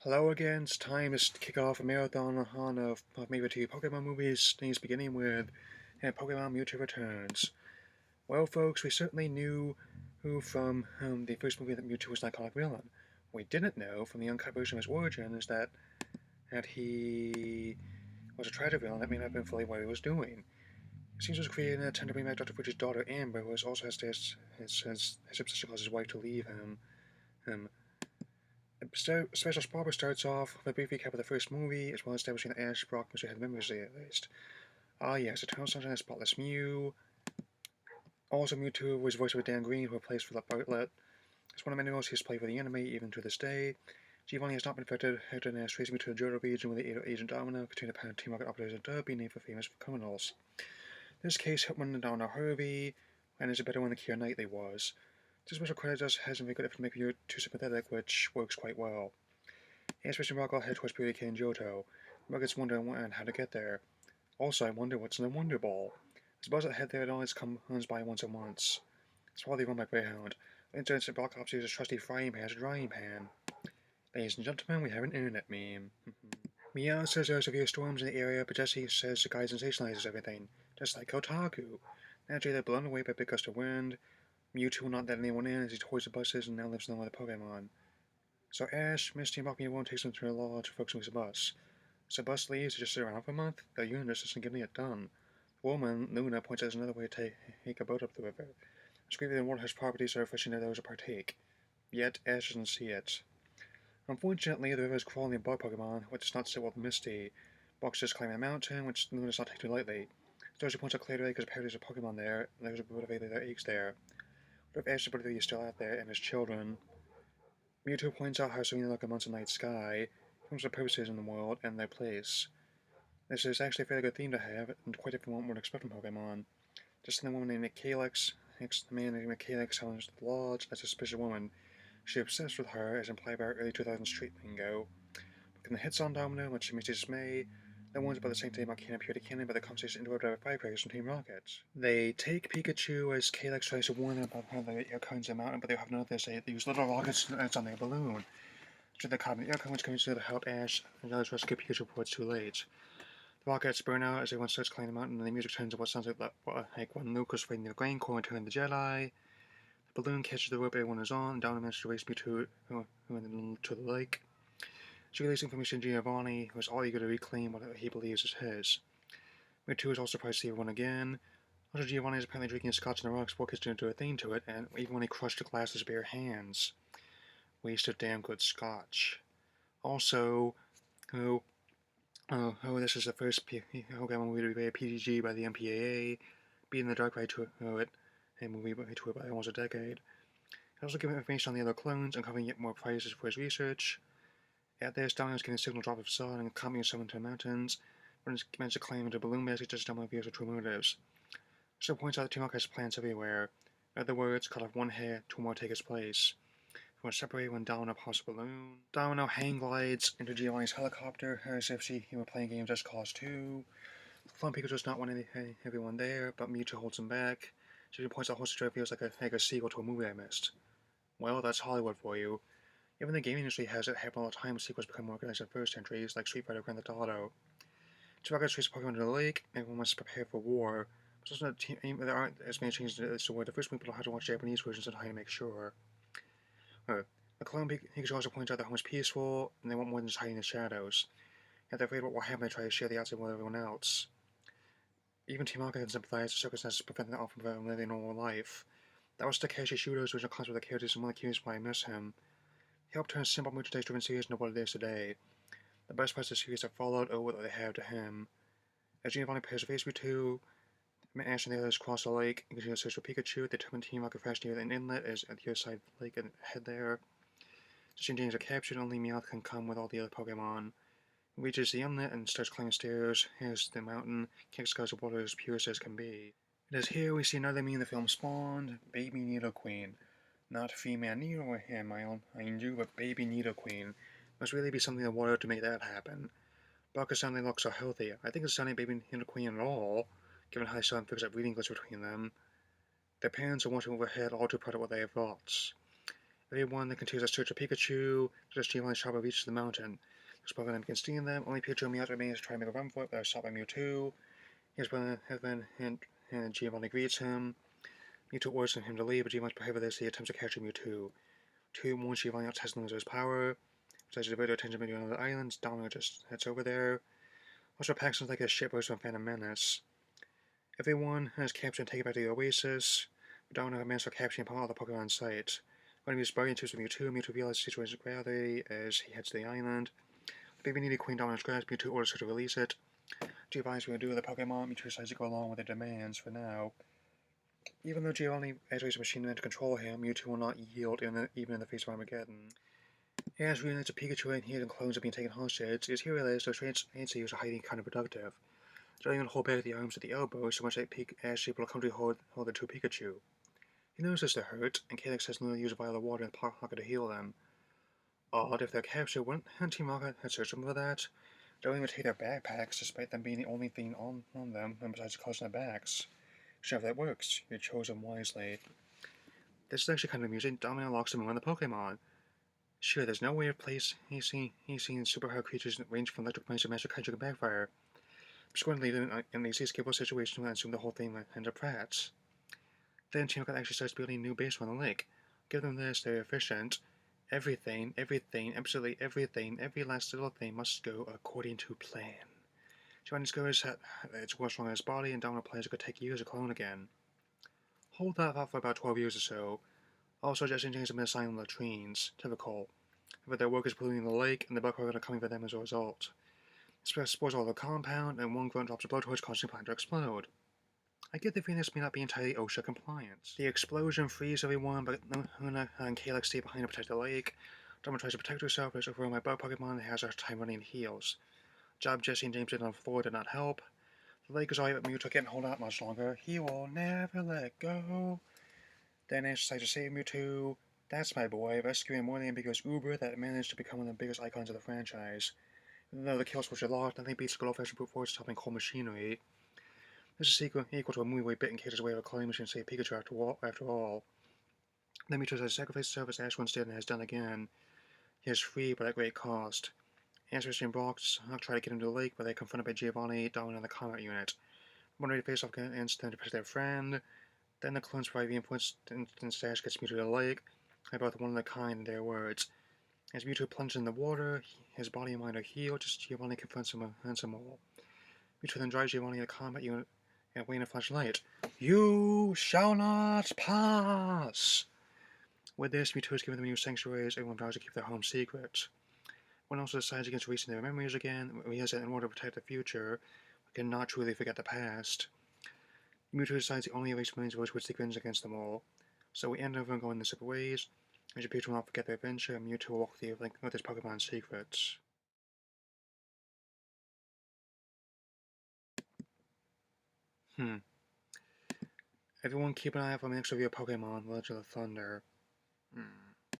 Hello again, it's time to kick off a marathon of maybe two Pokemon movies, things beginning with Pokemon Mewtwo Returns. Well, folks, we certainly knew who from the first movie that Mewtwo was an iconic villain. We didn't know from the uncut version of his origin is that he was a tragic villain that may not have been fully what he was doing. It seems he was created in an attempt to bring back Dr. Fridge's daughter Amber, who also has his obsession causes his wife to leave him. Um, Special Spotlight starts off with a brief recap of the first movie, as well as establishing that Ash, Brock, Mr. had memories at least. Ah, yes, Eternal Sunshine of Spotless Mew. Also, Mewtwo was voiced by Dan Green, who replaced Philip Bartlett. As one of many roles he's played for the anime, even to this day. Giovanni has not been affected, and has traced me to the Johto region with the aid of Agent Domino, continuing to pound team market operators and Dub, being named for famous criminals. In this case, Hitman Donna Harvey, and is a better one than Keira Knightley was. This special credit does has a very good effort to make you too sympathetic, which works quite well. Especially Rock all head towards Beauty King Johto. Rocket's wondering how to get there. Also, I wonder what's in the Wonder Ball. As buzz head there, it always comes by once a month. It's probably run by Greyhound. Internet Block Ops uses a trusty frying pan as a drying pan. Ladies and gentlemen, we have an internet meme. Meow says there are severe storms in the area, but Jesse says the guy sensationalizes everything, just like Kotaku. Naturally, they're blown away by a big gust of wind. Mewtwo will not let anyone in as he toys the buses and now lives alone with the Pokemon. So Ash, Misty, and Rocky won't take them to the law to focus on the bus. So the bus leaves to just sit around for a month? The universe isn't getting it done. The woman, Luna, points out there's another way to take a boat up the river. Screaming that water has properties that are fishing that those to partake. Yet Ash doesn't see it. Unfortunately, the river is crawling with bug Pokemon, which does not sit well with Misty. Box just climbing a mountain, which Luna does not take too lightly. Doji points out clearly because apparently there's a Pokemon there, and there's a bit of their eggs there. But if Ash's ability is still out there, and his children, Mewtwo points out how serene like a months and night sky comes with purposes in the world and their place. This is actually a fairly good theme to have, and quite different from what one would expect from Pokemon. Just in the woman named Calyx, the man named Calyx challenges the Lodge as a suspicious woman. She's obsessed with her, as implied by her early 2000s street lingo. But the hits on Domino, much to Misty's dismay, no one's about the same thing about Cannon Purity Cannon, but the conversation interrupted by firecrackers from Team Rocket. They take Pikachu as Calyx tries to warn them about how the air currents in the mountain, but they have none of this. They use little rockets that's on their balloon. So the carbon air current which comes to help Ash and others rescue Pikachu before it's too late. The rockets burn out as everyone starts climbing the mountain, and the music turns to what sounds like when Luke was fighting the Grand Corps and turning the Jedi. The balloon catches the rope everyone is on, and Domino manages to race Mewtwo to the lake. She releasing from Mission Giovanni, who is all eager to reclaim what he believes is his. Mewtwo is also surprised to see everyone again. Also, Giovanni is apparently drinking scotch in the rocks, Book is doing a thing to it, and even when he crushed the glass with his bare hands. Wasted damn good scotch. Also, this is the first Pokemon movie to be rated PG by the MPAA, beating the Dark Ride to it, a movie to it by almost a decade. He's also giving information on the other clones, uncovering yet more prizes for his research. At this, Domino's getting a signal drop of sun and coming someone to the mountains, when it's meant to climb into a balloon message as Domino reveals her true motives. So points out that Team has plans everywhere. In other words, cut off one head, two more take his place. From a separate when Domino pops a balloon. Domino hang glides into Giovanni's helicopter as if he were playing games Just Cause 2. Fun Pikachu does not want everyone there, but Mewtwo holds him back. She points out Horse Drive feels like a sequel to a movie I missed. Well, that's Hollywood for you. Even the gaming industry has it happen all the time when sequels become organized in first entries, like Street Fighter Grand Theft Auto. Two rockets chase Pokemon to the lake, everyone must prepare for war. But there aren't as many changes as to where the first people have to watch Japanese versions and how to make sure. The clone Pikachu also points out that home is peaceful, and they want more than just hiding in the shadows. Yet they're afraid of what will happen when they try to share the outside with everyone else. Even Team Rocket can sympathize, the circumstances prevent them from living a normal life. That was Takeshi Shudo's original concept with the characters, and one of the cues why I miss him. He helped turn a simple merchandise-driven series into what it is today. The best parts of the series that followed owe what they have to him. As Giovanni prepares to face Mewtwo, Ash and the others cross the lake and continue to search for Pikachu. They determine Team Rocket crash near an inlet is at the other side of the lake and head there. Just James are captured, only Meowth can come with all the other Pokemon. He reaches the inlet and starts climbing stairs. Here's the mountain, kicks skies of water as pure as can be. It is here we see another me in the film Spawned, Baby Nidoqueen. Not female Nidoqueen, mind you, but Baby Nidoqueen. Must really be something in the water to make that happen. Barker suddenly looks so healthy. I think it's not Baby Nidoqueen at all, given how they saw him fix up breathing glitch between them. Their parents are watching overhead, all too proud of what they have wrought. Everyone that continues to search for Pikachu, just Giovanni's shop reaches the mountain. There's Pokemon that can steal them. Only Pikachu and Mewtwo remains to try and make a run for it, but they're stopped by Mewtwo. He's been and Giovanni greets him. Mewtwo orders him to leave, but Giovanni prohibits this. He attempts to capture Mewtwo. Two warns Giovanni has to lose his power. Besides, to divert their attention to another island. Domino just heads over there. Also, Paxton's like a shipwreck from Phantom Menace. Everyone has captured and taken back to the Oasis. Domino has managed to capture and pull all the Pokemon in sight. When he was bargaining to Mewtwo, Mewtwo realizes the situation's gravity as he heads to the island. The baby needed Queen Domino's grasp. Mewtwo orders her to release it. Giovanni's going to do with the Pokemon. Mewtwo decides to go along with their demands for now. Even though Giovanni activates a machine meant to control him, Mewtwo will not yield even in the face of Armageddon. As reunites a Pikachu and he and clones are being taken hostage, it's here realized those agencies are highly counterproductive. They don't even hold back the arms at the elbow so much that Ash is able to come to hold the two Pikachu. He notices they're hurt, and Calyx has Luna use a vial of water in the pocket to heal them. Odd, if they're captured, wouldn't Team Rocket have searched them for that? They don't even take their backpacks, despite them being the only thing on them, and besides the clothes on their backs. Sure, if that works, you've chosen wisely. This is actually kind of amusing. Domino locks them in the Pokemon. Sure, there's no way of place he's seen super hard creatures range from electric punch to magic kaiju can backfire. Subsequently, in the escapable situation, we'll assume the whole thing ends up rats. Then Team Rocket actually starts building a new base on the lake. Give them this, they're efficient. Everything, absolutely everything, every last little thing must go according to plan. Giovanni's goal is that it's worse wrong in his body, and Domino plans it could take years to clone again. Hold that thought for about 12 years or so. Also, just engineers have been assigned on latrines. Typical. But their work is polluting the lake, and the buckroads are coming for them as a result. This spoils all the compound, and one grunt drops a blowtorch causing the plant to explode. I get the feeling this may not be entirely OSHA compliant. The explosion frees everyone, but Luna and Calyx stay behind to protect the lake. Domino tries to protect herself, but is overrun by bug Pokemon and has her time running in heals. Job Jesse and James did on the floor did not help. The lake is alright, but Mewtwo can't hold out much longer. He will never let go. Then Ash decides to save Mewtwo. That's my boy, rescuing more than ambiguous Uber that managed to become one of the biggest icons of the franchise. Even though the kill switch is lost, nothing beats the good old-fashioned brute force stopping cold machinery. This is equal to a movie where Bitten cages away with a cloning machine to save Pikachu after all. Then Mewtwo has sacrificed himself as Ash once did and has done again. He is free, but at great cost. Ash and Brock try to get him to the lake, but they're confronted by Giovanni, Domino, and the Comet unit. One ready to face off against them to protect their friend. Then the clones provide reinforcements, and Ash gets Mewtwo to the lake. They're both one of a kind in their words. As Mewtwo plunges in the water, his body and mind are healed, just as Giovanni confronts him and some more. Mewtwo then drives Giovanni to the Comet unit and waving a flashlight. You shall not pass! With this, Mewtwo is given them new sanctuaries. Everyone vows to keep their home secret. One also decides against erasing their memories again. We realize that in order to protect the future, we cannot truly forget the past. Mewtwo decides the only erased memories was which take vengeance against them all. So we end up going their separate ways. As your Pikachu will not forget their adventure, and Mewtwo will walk the link with his Pokemon secrets. Everyone keep an eye out for the next review of Pokemon Legend of Thunder.